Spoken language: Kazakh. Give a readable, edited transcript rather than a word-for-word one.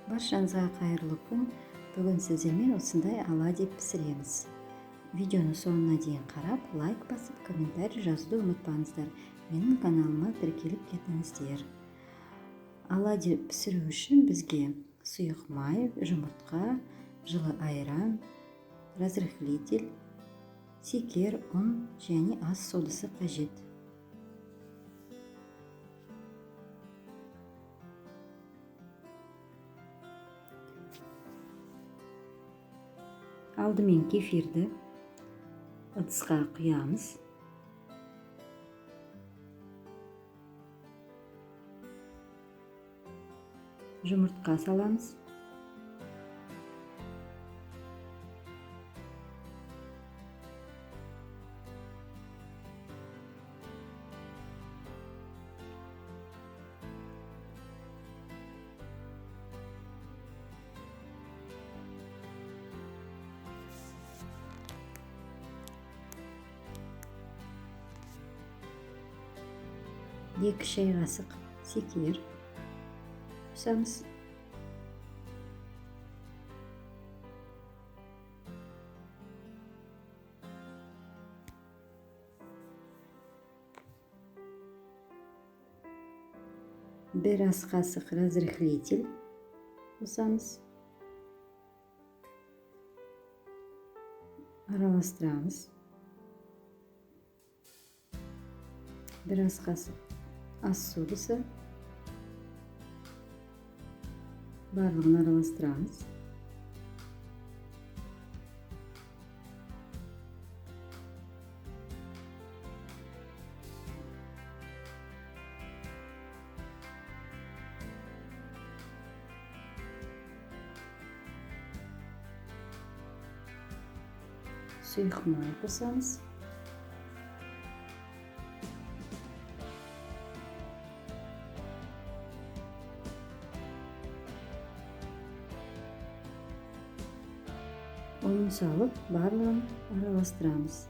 Баршаңызға қайырлы күн. Бүгін сіздермен осындай оладьи пісіреміз. Видеоны соңына дейін қарап, лайк басып, комментарий жазуды ұмытпаңыздар. Менің каналыма тіркеліп кетіңіздер. Оладьи пісіру үшін бізге сұйық май, жұмыртқа, жылы айран, разрыхлитель, секер, ұн және ас содасы қажет. Алдымен кефирді ыдысқа құямыз. Жұмыртқа саламыз. Екі шай қасық секер қосамыз. Бір ас қасық разрыхлитель қосамыз. Араластырамыз. Бір ас қасық ас содасы. Барлығын араластырамыз. Сұйық май қосамыз. Ұнын салып, барлығын араластырамыз.